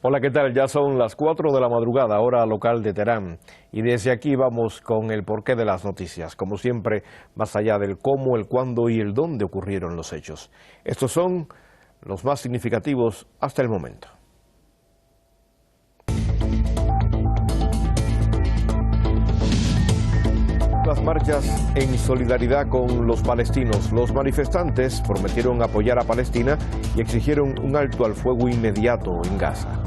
Hola, ¿qué tal? Ya son las 4 de la madrugada, hora local de Teherán. Y desde aquí vamos con el porqué de las noticias. Como siempre, más allá del cómo, el cuándo y el dónde ocurrieron los hechos. Estos son los más significativos hasta el momento. Las marchas en solidaridad con los palestinos. Los manifestantes prometieron apoyar a Palestina y exigieron un alto al fuego inmediato en Gaza.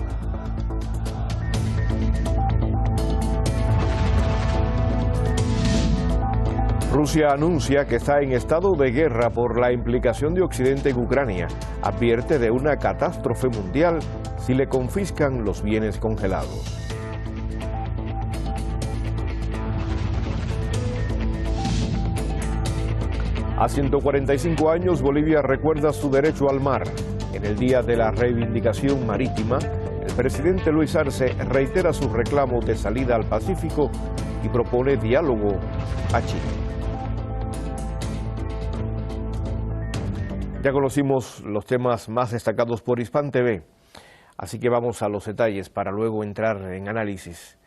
Rusia anuncia que está en estado de guerra por la implicación de Occidente en Ucrania. Advierte de una catástrofe mundial si le confiscan los bienes congelados. A 145 años, Bolivia recuerda su derecho al mar. En el Día de la Reivindicación Marítima, el presidente Luis Arce reitera su reclamo de salida al Pacífico y propone diálogo a Chile. Ya conocimos los temas más destacados por Hispan TV, así que vamos a los detalles para luego entrar en análisis.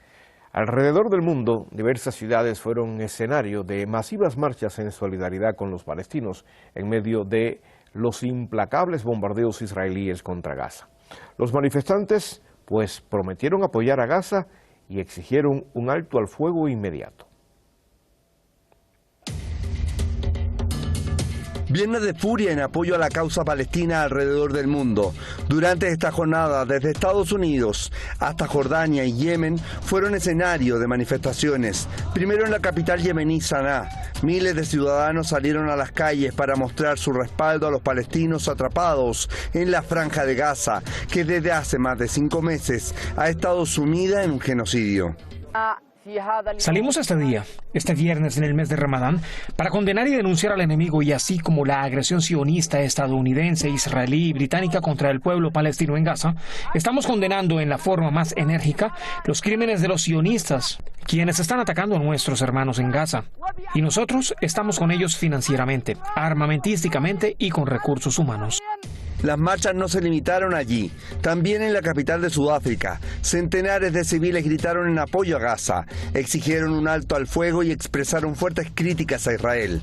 Alrededor del mundo, diversas ciudades fueron escenario de masivas marchas en solidaridad con los palestinos en medio de los implacables bombardeos israelíes contra Gaza. Los manifestantes, pues, prometieron apoyar a Gaza y exigieron un alto al fuego inmediato. Viernes de furia en apoyo a la causa palestina alrededor del mundo. Durante esta jornada, desde Estados Unidos hasta Jordania y Yemen, fueron escenario de manifestaciones. Primero en la capital yemení, Saná. Miles de ciudadanos salieron a las calles para mostrar su respaldo a los palestinos atrapados en la Franja de Gaza, que desde hace más de 5 meses ha estado sumida en un genocidio. Salimos este viernes en el mes de Ramadán, para condenar y denunciar al enemigo y así como la agresión sionista estadounidense, israelí y británica contra el pueblo palestino en Gaza, estamos condenando en la forma más enérgica los crímenes de los sionistas, quienes están atacando a nuestros hermanos en Gaza. Y nosotros estamos con ellos financieramente, armamentísticamente y con recursos humanos. Las marchas no se limitaron allí. También en la capital de Sudáfrica, centenares de civiles gritaron en apoyo a Gaza, exigieron un alto al fuego y expresaron fuertes críticas a Israel.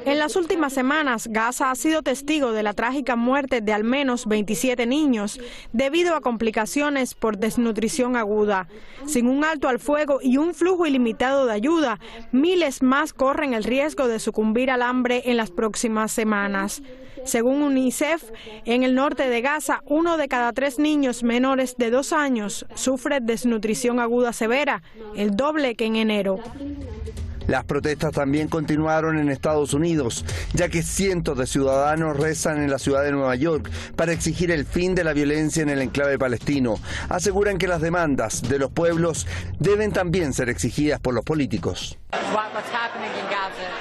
En las últimas semanas, Gaza ha sido testigo de la trágica muerte de al menos 27 niños debido a complicaciones por desnutrición aguda. Sin un alto al fuego y un flujo ilimitado de ayuda, miles más corren el riesgo de sucumbir al hambre en las próximas semanas. Según UNICEF, en el norte de Gaza, 1 de cada 3 niños menores de 2 años sufre desnutrición aguda severa, el doble que en enero. Las protestas también continuaron en Estados Unidos, ya que cientos de ciudadanos rezan en la ciudad de Nueva York para exigir el fin de la violencia en el enclave palestino. Aseguran que las demandas de los pueblos deben también ser exigidas por los políticos.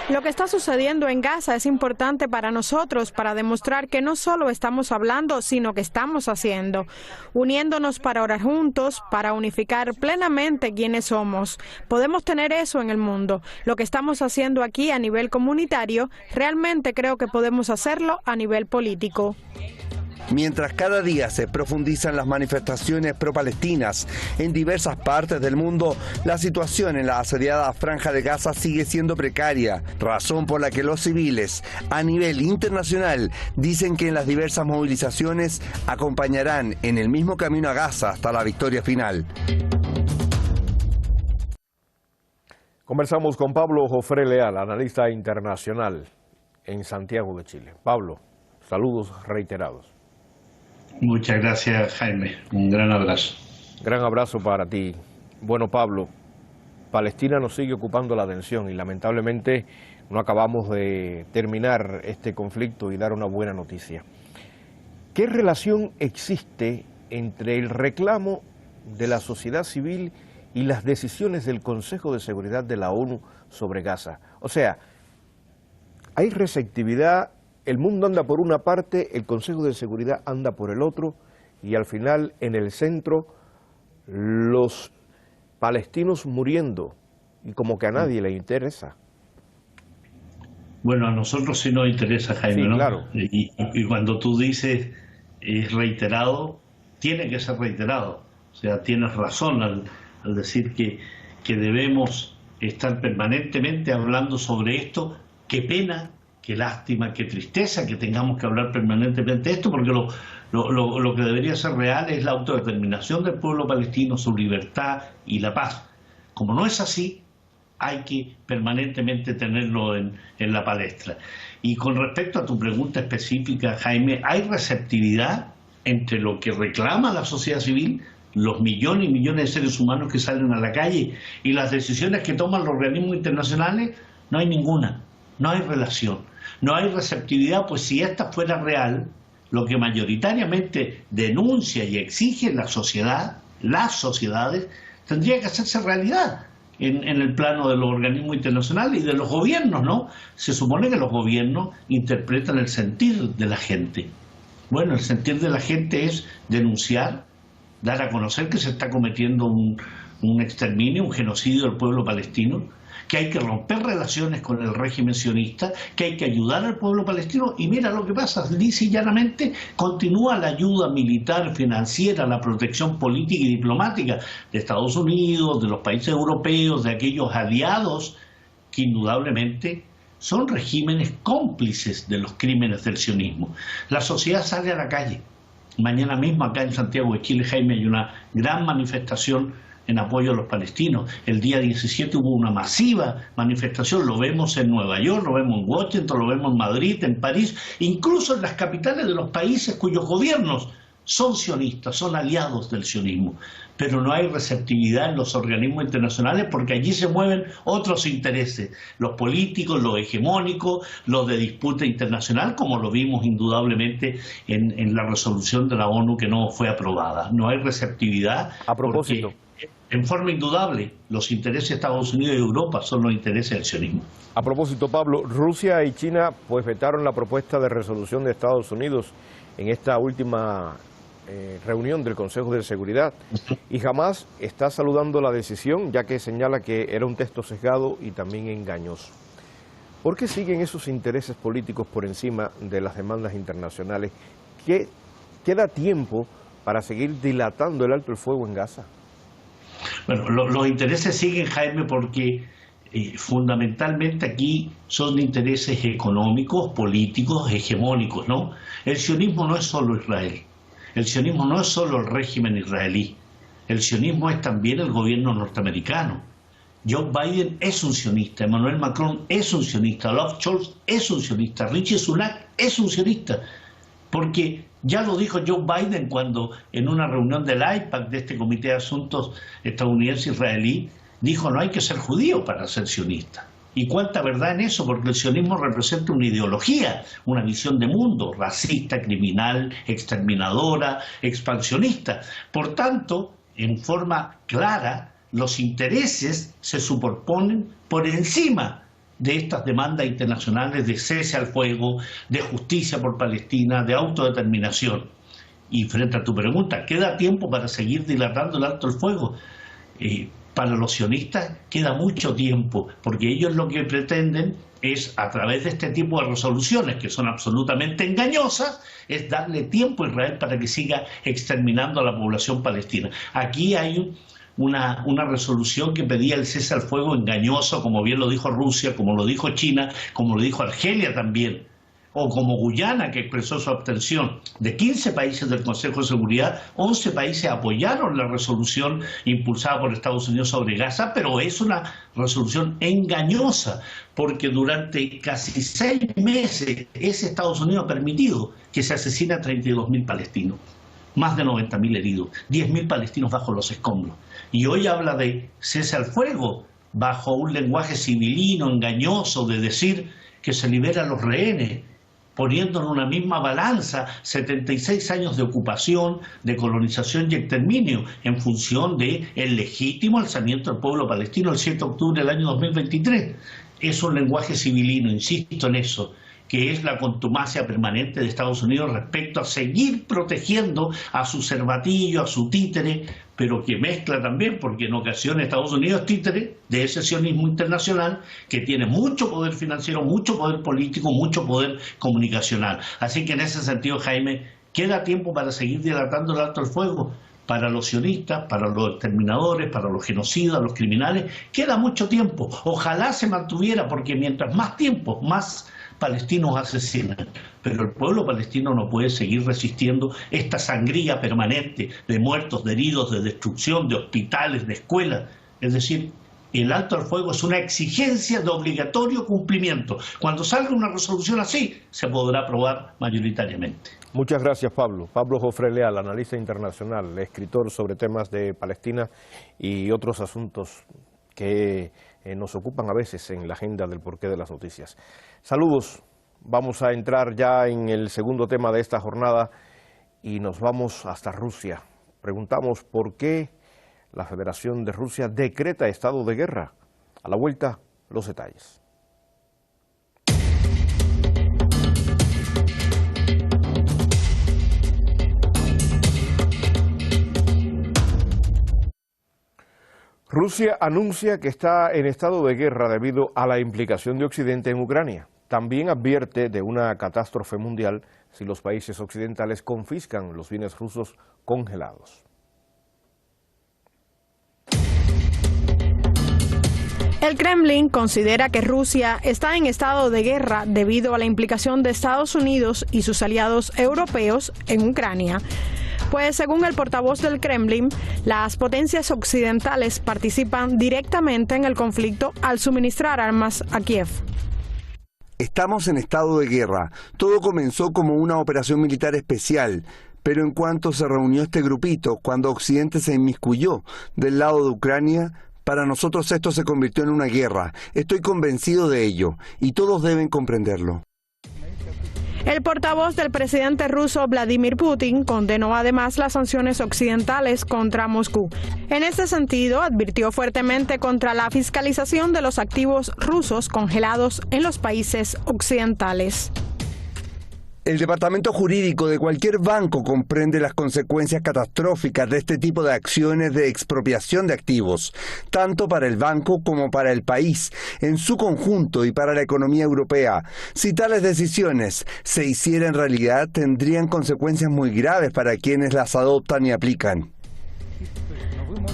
Lo que está sucediendo en Gaza es importante para nosotros para demostrar que no solo estamos hablando, sino que estamos haciendo, uniéndonos para orar juntos, para unificar plenamente quiénes somos. Podemos tener eso en el mundo. Lo que estamos haciendo aquí a nivel comunitario, realmente creo que podemos hacerlo a nivel político. Mientras cada día se profundizan las manifestaciones pro-palestinas en diversas partes del mundo, la situación en la asediada Franja de Gaza sigue siendo precaria, razón por la que los civiles a nivel internacional dicen que en las diversas movilizaciones acompañarán en el mismo camino a Gaza hasta la victoria final. Conversamos con Pablo Jofré Leal, analista internacional en Santiago de Chile. Pablo, saludos reiterados. Muchas gracias, Jaime. Un gran abrazo. Gran abrazo para ti. Bueno, Pablo, Palestina nos sigue ocupando la atención y lamentablemente no acabamos de terminar este conflicto y dar una buena noticia. ¿Qué relación existe entre el reclamo de la sociedad civil y las decisiones del Consejo de Seguridad de la ONU sobre Gaza? O sea, ¿hay receptividad? El mundo anda por una parte, el Consejo de Seguridad anda por el otro, y al final, en el centro, los palestinos muriendo, y como que a nadie le interesa. Bueno, a nosotros sí nos interesa, Jaime, sí, ¿no? Claro. Y cuando tú dices es reiterado, tiene que ser reiterado. O sea, tienes razón al decir que debemos estar permanentemente hablando sobre esto. Qué pena, qué lástima, qué tristeza que tengamos que hablar permanentemente de esto, porque lo que debería ser real es la autodeterminación del pueblo palestino, su libertad y la paz. Como no es así, hay que permanentemente tenerlo en la palestra. Y con respecto a tu pregunta específica, Jaime, ¿hay receptividad entre lo que reclama la sociedad civil, los millones y millones de seres humanos que salen a la calle, y las decisiones que toman los organismos internacionales? No hay ninguna, no hay relación, no hay receptividad, pues si esta fuera real, lo que mayoritariamente denuncia y exige la sociedad, las sociedades, tendría que hacerse realidad en el plano de los organismos internacionales y de los gobiernos, ¿no? Se supone que los gobiernos interpretan el sentir de la gente. Bueno, el sentir de la gente es denunciar, dar a conocer que se está cometiendo un exterminio, un genocidio del pueblo palestino, que hay que romper relaciones con el régimen sionista, que hay que ayudar al pueblo palestino, y mira lo que pasa, lisa y llanamente continúa la ayuda militar, financiera, la protección política y diplomática de Estados Unidos, de los países europeos, de aquellos aliados que indudablemente son regímenes cómplices de los crímenes del sionismo. La sociedad sale a la calle. Mañana mismo acá en Santiago de Chile, Jaime, hay una gran manifestación en apoyo a los palestinos. El día 17 hubo una masiva manifestación, lo vemos en Nueva York, lo vemos en Washington, lo vemos en Madrid, en París, incluso en las capitales de los países cuyos gobiernos son sionistas, son aliados del sionismo. Pero no hay receptividad en los organismos internacionales porque allí se mueven otros intereses, los políticos, los hegemónicos, los de disputa internacional, como lo vimos indudablemente en la resolución de la ONU que no fue aprobada. No hay receptividad. A propósito, porque, en forma indudable, los intereses de Estados Unidos y Europa son los intereses del sionismo. A propósito, Pablo, Rusia y China pues vetaron la propuesta de resolución de Estados Unidos en esta última reunión del Consejo de Seguridad, y Hamás está saludando la decisión, ya que señala que era un texto sesgado y también engañoso. ¿Por qué siguen esos intereses políticos por encima de las demandas internacionales? ¿Queda tiempo para seguir dilatando el alto el fuego en Gaza? Bueno, los intereses siguen, Jaime, porque fundamentalmente aquí son intereses económicos, políticos, hegemónicos, ¿no? El sionismo no es solo Israel. El sionismo no es solo el régimen israelí, el sionismo es también el gobierno norteamericano. Joe Biden es un sionista, Emmanuel Macron es un sionista, Olaf Scholz es un sionista, Rishi Sunak es un sionista, porque ya lo dijo Joe Biden cuando en una reunión del AIPAC, de este Comité de Asuntos Estadounidense-Israelí, dijo no hay que ser judío para ser sionista. ¿Y cuánta verdad en eso? Porque el sionismo representa una ideología, una visión de mundo, racista, criminal, exterminadora, expansionista. Por tanto, en forma clara, los intereses se superponen por encima de estas demandas internacionales de cese al fuego, de justicia por Palestina, de autodeterminación. Y frente a tu pregunta, ¿queda tiempo para seguir dilatando el alto el fuego? Para los sionistas queda mucho tiempo, porque ellos lo que pretenden es, a través de este tipo de resoluciones, que son absolutamente engañosas, es darle tiempo a Israel para que siga exterminando a la población palestina. Aquí hay una resolución que pedía el cese al fuego engañoso, como bien lo dijo Rusia, como lo dijo China, como lo dijo Argelia también, o como Guyana, que expresó su abstención. De 15 países del Consejo de Seguridad, 11 países apoyaron la resolución impulsada por Estados Unidos sobre Gaza, pero es una resolución engañosa, porque durante casi 6 meses ese Estados Unidos ha permitido que se asesine a 32.000 palestinos, más de 90.000 heridos, 10.000 palestinos bajo los escombros. Y hoy habla de cese al fuego bajo un lenguaje civilino, engañoso, de decir que se liberan los rehenes, poniendo en una misma balanza 76 años de ocupación, de colonización y exterminio, en función del legítimo alzamiento del pueblo palestino el 7 de octubre del año 2023. Es un lenguaje civilino, insisto en eso, que es la contumacia permanente de Estados Unidos respecto a seguir protegiendo a su cervatillo, a su títere, pero que mezcla también, porque en ocasiones Estados Unidos es títere de ese sionismo internacional que tiene mucho poder financiero, mucho poder político, mucho poder comunicacional. Así que en ese sentido, Jaime, ¿Queda tiempo para seguir dilatando el alto el fuego? Para los sionistas, para los exterminadores, para los genocidas, los criminales, queda mucho tiempo. Ojalá se mantuviera, porque mientras más tiempo, más palestinos asesinan. Pero el pueblo palestino no puede seguir resistiendo esta sangría permanente de muertos, de heridos, de destrucción, de hospitales, de escuelas. Es decir, el alto al fuego es una exigencia de obligatorio cumplimiento. Cuando salga una resolución así, se podrá aprobar mayoritariamente. Muchas gracias, Pablo. Pablo Jofre Leal, analista internacional, escritor sobre temas de Palestina y otros asuntos que nos ocupan a veces en la agenda del porqué de las noticias. Saludos. Vamos a entrar ya en el segundo tema de esta jornada y nos vamos hasta Rusia. Preguntamos por qué la Federación de Rusia decreta estado de guerra. A la vuelta, los detalles. Rusia anuncia que está en estado de guerra debido a la implicación de Occidente en Ucrania. También advierte de una catástrofe mundial si los países occidentales confiscan los bienes rusos congelados. El Kremlin considera que Rusia está en estado de guerra debido a la implicación de Estados Unidos y sus aliados europeos en Ucrania. Pues según el portavoz del Kremlin, las potencias occidentales participan directamente en el conflicto al suministrar armas a Kiev. Estamos en estado de guerra. Todo comenzó como una operación militar especial, pero en cuanto se reunió este grupito, cuando Occidente se inmiscuyó del lado de Ucrania, para nosotros esto se convirtió en una guerra. Estoy convencido de ello, y todos deben comprenderlo. El portavoz del presidente ruso Vladimir Putin condenó además las sanciones occidentales contra Moscú. En este sentido, advirtió fuertemente contra la fiscalización de los activos rusos congelados en los países occidentales. El departamento jurídico de cualquier banco comprende las consecuencias catastróficas de este tipo de acciones de expropiación de activos, tanto para el banco como para el país en su conjunto y para la economía europea. Si tales decisiones se hicieran realidad, tendrían consecuencias muy graves para quienes las adoptan y aplican.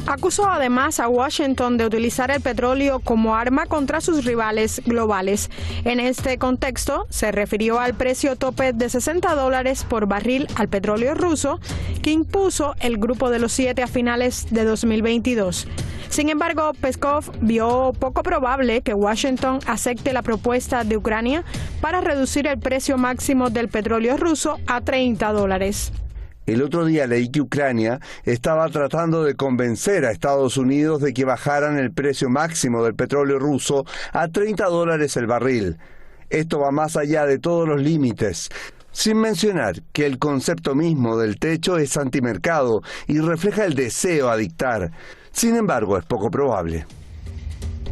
Acusó además a Washington de utilizar el petróleo como arma contra sus rivales globales. En este contexto, se refirió al precio tope de $60 por barril al petróleo ruso que impuso el Grupo de los 7 a finales de 2022. Sin embargo, Peskov vio poco probable que Washington acepte la propuesta de Ucrania para reducir el precio máximo del petróleo ruso a $30. El otro día leí que Ucrania estaba tratando de convencer a Estados Unidos de que bajaran el precio máximo del petróleo ruso a $30 el barril. Esto va más allá de todos los límites, sin mencionar que el concepto mismo del techo es antimercado y refleja el deseo a dictar. Sin embargo, es poco probable.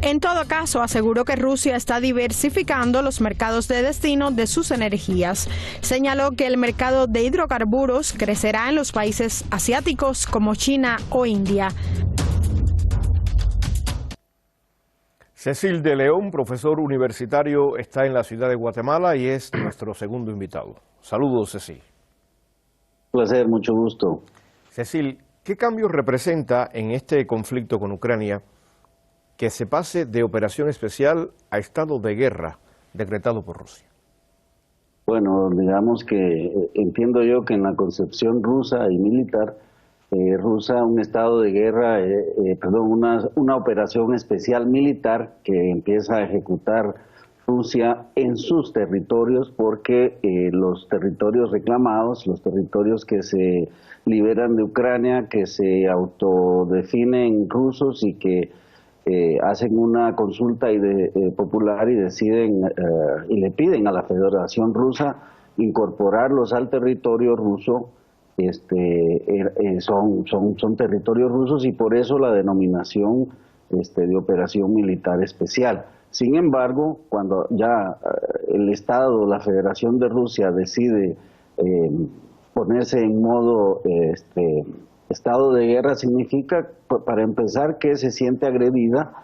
En todo caso, aseguró que Rusia está diversificando los mercados de destino de sus energías. Señaló que el mercado de hidrocarburos crecerá en los países asiáticos como China o India. Cecil de León, profesor universitario, está en la ciudad de Guatemala y es nuestro segundo invitado. Saludos, Cecil. Un placer, mucho gusto. Cecil, ¿qué cambio representa en este conflicto con Ucrania que se pase de operación especial a estado de guerra decretado por Rusia? Bueno, digamos que entiendo yo que en la concepción rusa y militar, un estado de guerra, una operación especial militar que empieza a ejecutar Rusia en sus territorios, porque los territorios reclamados, los territorios que se liberan de Ucrania, que se autodefinen rusos y que hacen una consulta popular y deciden y le piden a la Federación Rusa incorporarlos al territorio ruso, son territorios rusos y por eso la denominación de operación militar especial. Sin embargo, cuando ya el Estado, la Federación de Rusia decide ponerse en modo estado de guerra, significa, para empezar, que se siente agredida,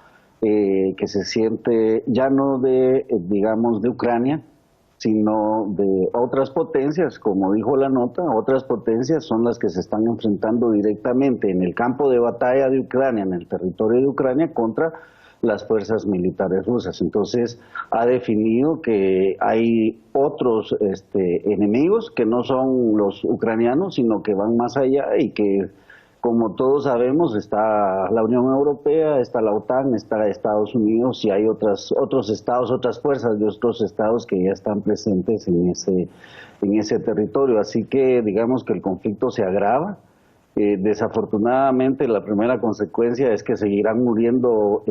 que se siente ya no de Ucrania, sino de otras potencias, como dijo la nota, otras potencias son las que se están enfrentando directamente en el campo de batalla de Ucrania, en el territorio de Ucrania, contra las fuerzas militares rusas. Entonces ha definido que hay otros enemigos que no son los ucranianos, sino que van más allá y que, como todos sabemos, está la Unión Europea, está la OTAN, está Estados Unidos y hay otros estados, otras fuerzas de otros estados que ya están presentes en ese territorio. Así que digamos que el conflicto se agrava. Desafortunadamente la primera consecuencia es que seguirán muriendo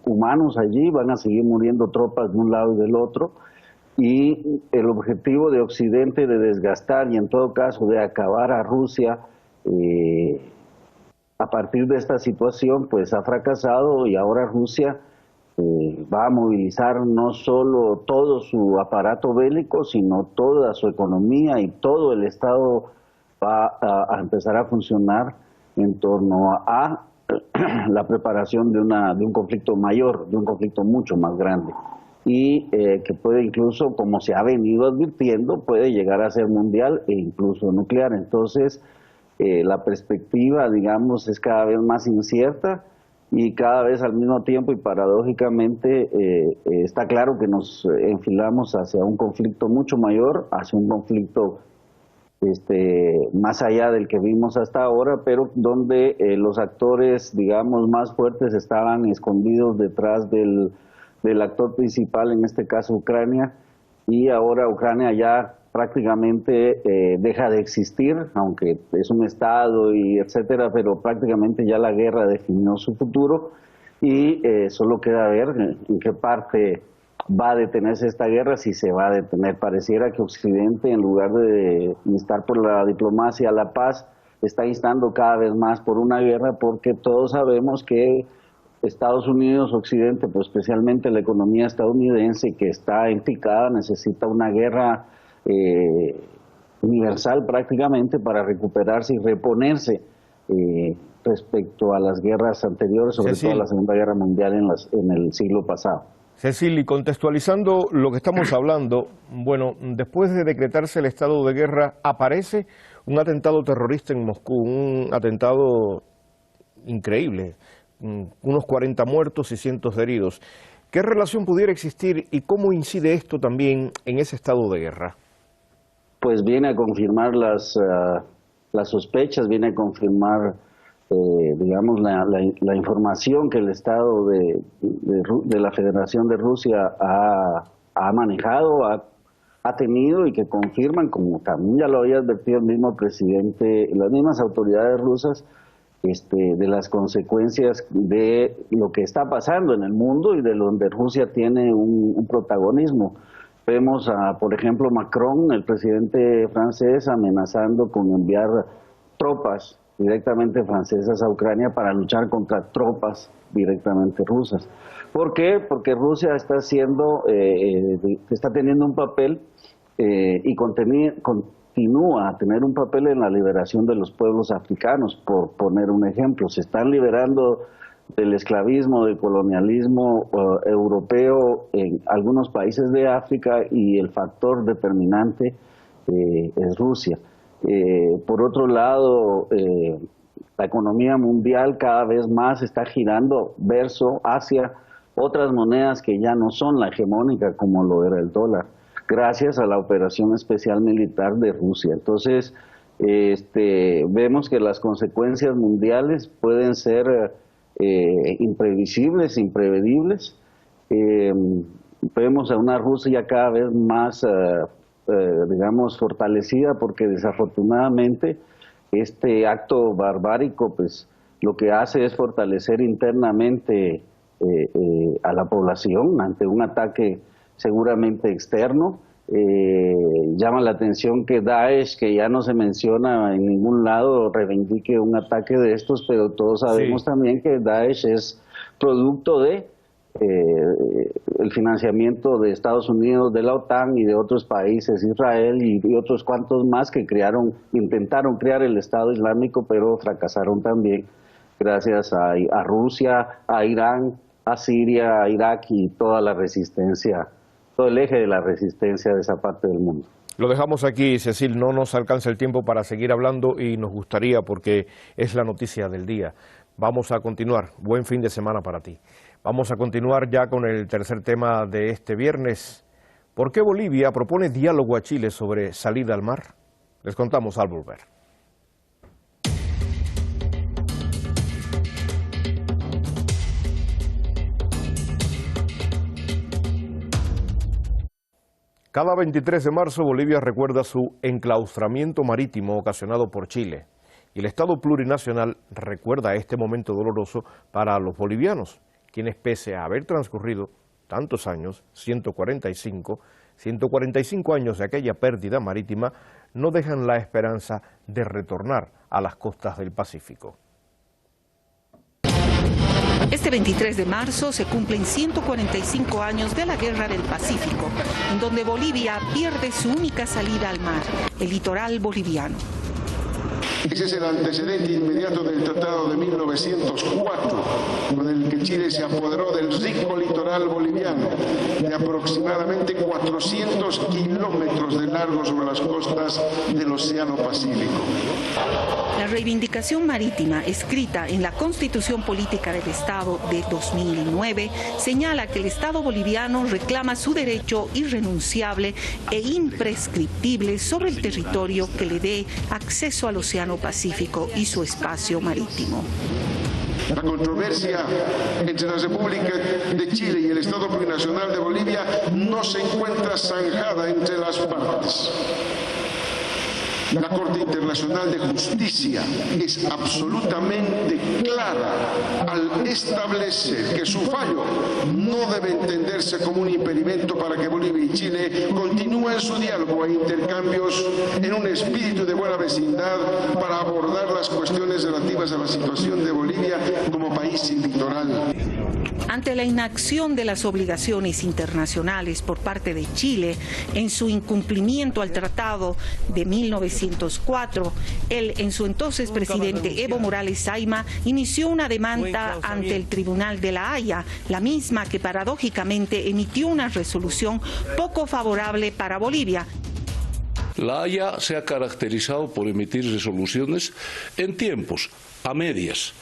humanos allí, van a seguir muriendo tropas de un lado y del otro, y el objetivo de Occidente de desgastar y en todo caso de acabar a Rusia a partir de esta situación pues ha fracasado, y ahora Rusia va a movilizar no solo todo su aparato bélico, sino toda su economía, y todo el Estado va a empezar a funcionar en torno a la preparación de un conflicto mayor, de un conflicto mucho más grande, y que puede incluso, como se ha venido advirtiendo, puede llegar a ser mundial e incluso nuclear. Entonces la perspectiva, digamos, es cada vez más incierta, y cada vez al mismo tiempo y paradójicamente está claro que nos enfilamos hacia un conflicto mucho mayor, hacia un conflicto más allá del que vimos hasta ahora, pero donde los actores, digamos, más fuertes estaban escondidos detrás del actor principal, en este caso Ucrania, y ahora Ucrania ya prácticamente deja de existir, aunque es un estado y etcétera, pero prácticamente ya la guerra definió su futuro, y solo queda ver en qué parte va a detenerse esta guerra, si se va a detener. Pareciera que Occidente, en lugar de instar por la diplomacia a la paz, está instando cada vez más por una guerra, porque todos sabemos que Estados Unidos, Occidente, pues especialmente la economía estadounidense, que está en picada, necesita una guerra universal prácticamente para recuperarse y reponerse respecto a las guerras anteriores, sobre todo a la Segunda Guerra Mundial en el siglo pasado. Cecil, y contextualizando lo que estamos hablando, bueno, después de decretarse el estado de guerra, aparece un atentado terrorista en Moscú, un atentado increíble, unos 40 muertos y cientos de heridos. ¿Qué relación pudiera existir y cómo incide esto también en ese estado de guerra? Pues viene a confirmar las sospechas, viene a confirmar digamos, la información que el Estado de la Federación de Rusia ha manejado, ha tenido, y que confirman, como también ya lo había advertido el mismo presidente, las mismas autoridades rusas, de las consecuencias de lo que está pasando en el mundo y de donde Rusia tiene un protagonismo. Vemos por ejemplo, Macron, el presidente francés, amenazando con enviar tropas directamente francesas a Ucrania para luchar contra tropas directamente rusas. ¿Por qué? Porque Rusia está teniendo un papel y continúa a tener un papel en la liberación de los pueblos africanos, por poner un ejemplo. Se están liberando del esclavismo, del colonialismo europeo en algunos países de África, y el factor determinante es Rusia. Por otro lado, la economía mundial cada vez más está girando hacia otras monedas que ya no son la hegemónica, como lo era el dólar, gracias a la operación especial militar de Rusia. Entonces, vemos que las consecuencias mundiales pueden ser imprevisibles, imprevedibles. Vemos a una Rusia cada vez más digamos, fortalecida, porque desafortunadamente este acto barbárico pues lo que hace es fortalecer internamente a la población ante un ataque seguramente externo. Llama la atención que Daesh, que ya no se menciona en ningún lado, reivindique un ataque de estos, pero todos sabemos también que Daesh es producto de el financiamiento de Estados Unidos, de la OTAN y de otros países, Israel y otros cuantos más, que intentaron crear el Estado Islámico, pero fracasaron también, gracias a Rusia, a Irán, a Siria, a Irak y toda la resistencia todo el eje de la resistencia de esa parte del mundo. Lo dejamos aquí, Cecil, no nos alcanza el tiempo para seguir hablando y nos gustaría porque es la noticia del día. Vamos a continuar, buen fin de semana para ti. Vamos a continuar ya con el tercer tema de este viernes. ¿Por qué Bolivia propone diálogo a Chile sobre salida al mar? Les contamos al volver. Cada 23 de marzo Bolivia recuerda su enclaustramiento marítimo ocasionado por Chile y el Estado plurinacional recuerda este momento doloroso para los bolivianos, quienes pese a haber transcurrido tantos años, 145 años de aquella pérdida marítima, no dejan la esperanza de retornar a las costas del Pacífico. Este 23 de marzo se cumplen 145 años de la Guerra del Pacífico, en donde Bolivia pierde su única salida al mar, el litoral boliviano. Ese es el antecedente inmediato del Tratado de 1904, con el que Chile se apoderó del rico litoral boliviano, de aproximadamente 400 kilómetros de largo sobre las costas del Océano Pacífico. La reivindicación marítima, escrita en la Constitución Política del Estado de 2009, señala que el Estado boliviano reclama su derecho irrenunciable e imprescriptible sobre el territorio que le dé acceso al Océano Pacífico y su espacio marítimo. La controversia entre la República de Chile y el Estado Plurinacional de Bolivia no se encuentra zanjada entre las partes. La Corte Internacional de Justicia es absolutamente clara al establecer que su fallo no debe entenderse como un impedimento para que Bolivia y Chile continúen su diálogo e intercambios en un espíritu de buena vecindad para abordar las cuestiones relativas a la situación de Bolivia como país sin litoral. Ante la inacción de las obligaciones internacionales por parte de Chile en su incumplimiento al Tratado de 1904, él, en su entonces presidente Evo Morales Saima, inició una demanda ante el Tribunal de la Haya, la misma que paradójicamente emitió una resolución poco favorable para Bolivia. La Haya se ha caracterizado por emitir resoluciones en tiempos, a medias,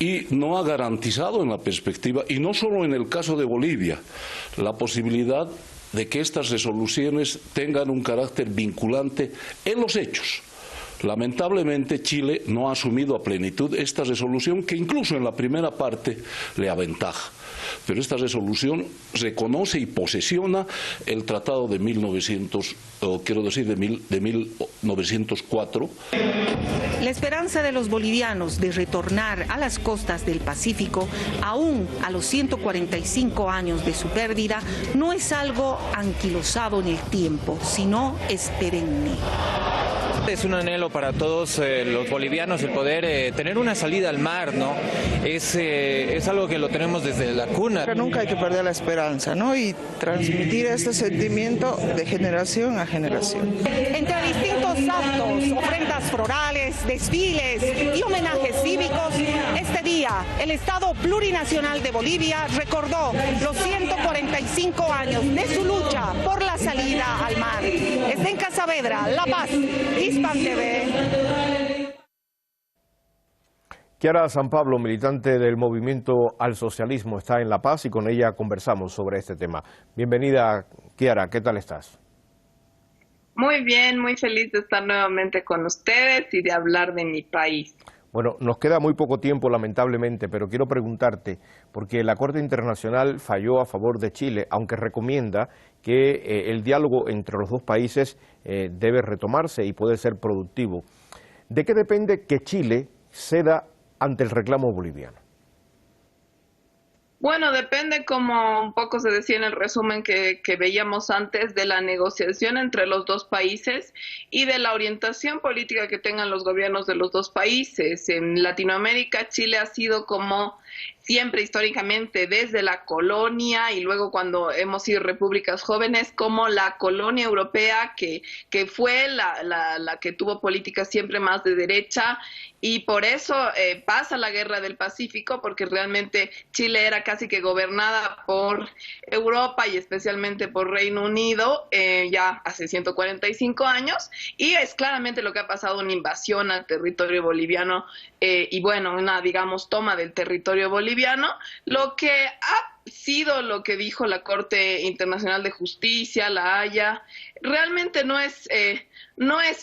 y no ha garantizado en la perspectiva, y no solo en el caso de Bolivia, la posibilidad de que estas resoluciones tengan un carácter vinculante en los hechos. Lamentablemente Chile no ha asumido a plenitud esta resolución, que incluso en la primera parte le aventaja. Pero esta resolución reconoce y posesiona el Tratado de 1904. La esperanza de los bolivianos de retornar a las costas del Pacífico, aún a los 145 años de su pérdida, no es algo anquilosado en el tiempo, sino es perenne. Es un anhelo para todos los bolivianos el poder tener una salida al mar, ¿no? Es algo que lo tenemos desde la cuna. Pero nunca hay que perder la esperanza, ¿no? Y transmitir este sentimiento de generación a generación. Entre distintos actos, ofrendas florales, desfiles y homenajes cívicos, este día el Estado Plurinacional de Bolivia recordó los 145 años de su lucha por la salida al mar. Esdenka Saavedra, La Paz, Hispan TV. Kiara San Pablo, militante del Movimiento al Socialismo, está en La Paz y con ella conversamos sobre este tema. Bienvenida, Kiara, ¿qué tal estás? Muy bien, muy feliz de estar nuevamente con ustedes y de hablar de mi país. Bueno, nos queda muy poco tiempo, lamentablemente, pero quiero preguntarte, porque la Corte Internacional falló a favor de Chile, aunque recomienda que el diálogo entre los dos países debe retomarse y puede ser productivo. ¿De qué depende que Chile ceda ante el reclamo boliviano? Bueno, depende, como un poco se decía en el resumen que veíamos antes, de la negociación entre los dos países y de la orientación política que tengan los gobiernos de los dos países. En Latinoamérica, Chile ha sido como siempre históricamente desde la colonia y luego cuando hemos sido repúblicas jóvenes como la colonia europea que fue la que tuvo políticas siempre más de derecha y por eso pasa la Guerra del Pacífico, porque realmente Chile era casi que gobernada por Europa y especialmente por Reino Unido ya hace 145 años, y es claramente lo que ha pasado, una invasión al territorio boliviano y bueno, una, digamos, toma del territorio boliviano, lo que ha sido lo que dijo la Corte Internacional de Justicia, la Haya, realmente no es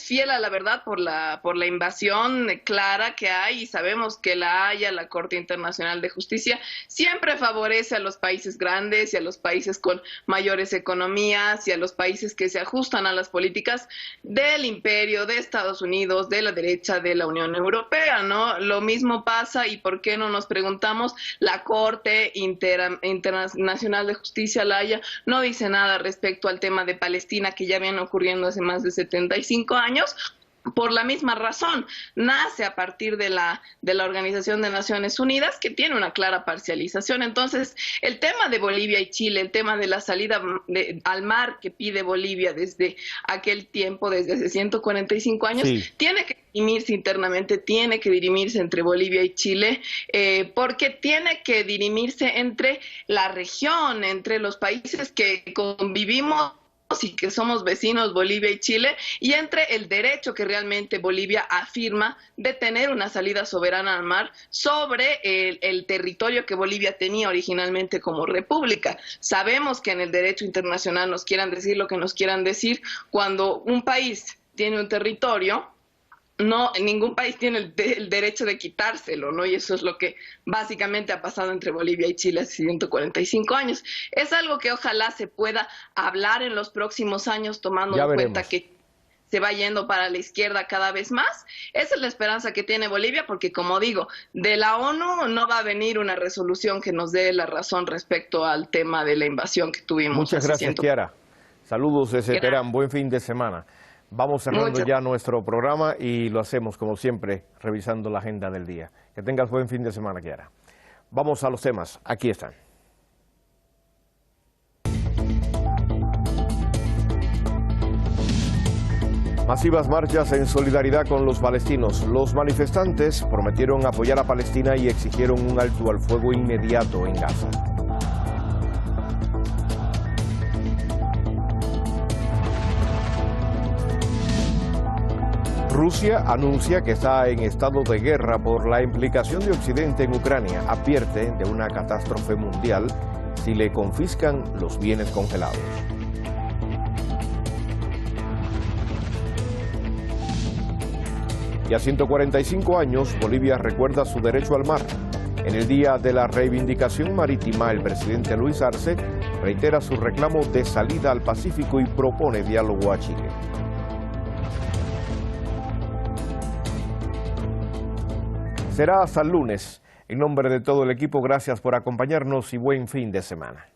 fiel a la verdad por la invasión clara que hay, y sabemos que la Haya, la Corte Internacional de Justicia, siempre favorece a los países grandes y a los países con mayores economías y a los países que se ajustan a las políticas del imperio, de Estados Unidos, de la derecha, de la Unión Europea, ¿no? Lo mismo pasa, y ¿por qué no nos preguntamos? La Corte Internacional de Justicia, la Haya, no dice nada respecto al tema de Palestina, que ya viene ocurriendo hace más de 75 años, por la misma razón. Nace a partir de la Organización de Naciones Unidas, que tiene una clara parcialización. Entonces, el tema de Bolivia y Chile, el tema de la salida al mar que pide Bolivia desde aquel tiempo, desde hace 145 años, sí, tiene que dirimirse internamente, tiene que dirimirse entre Bolivia y Chile, porque tiene que dirimirse entre la región, entre los países que convivimos y que somos vecinos, Bolivia y Chile, y entre el derecho que realmente Bolivia afirma de tener una salida soberana al mar sobre el territorio que Bolivia tenía originalmente como república. Sabemos que en el derecho internacional nos quieran decir lo que nos quieran decir, cuando un país tiene un territorio, no, ningún país tiene el derecho de quitárselo, ¿no? Y eso es lo que básicamente ha pasado entre Bolivia y Chile hace 145 años. Es algo que ojalá se pueda hablar en los próximos años, tomando en cuenta que se va yendo para la izquierda cada vez más. Esa es la esperanza que tiene Bolivia, porque, como digo, de la ONU no va a venir una resolución que nos dé la razón respecto al tema de la invasión que tuvimos. Muchas gracias, Kiara. Saludos desde Teherán. Buen fin de semana. Vamos cerrando ya nuestro programa y lo hacemos, como siempre, revisando la agenda del día. Que tengas buen fin de semana, Kiara. Vamos a los temas. Aquí están. Masivas marchas en solidaridad con los palestinos. Los manifestantes prometieron apoyar a Palestina y exigieron un alto al fuego inmediato en Gaza. Rusia anuncia que está en estado de guerra por la implicación de Occidente en Ucrania. Advierte de una catástrofe mundial si le confiscan los bienes congelados. Y a 145 años, Bolivia recuerda su derecho al mar. En el Día de la Reivindicación Marítima, el presidente Luis Arce reitera su reclamo de salida al Pacífico y propone diálogo a Chile. Será hasta el lunes. En nombre de todo el equipo, gracias por acompañarnos y buen fin de semana.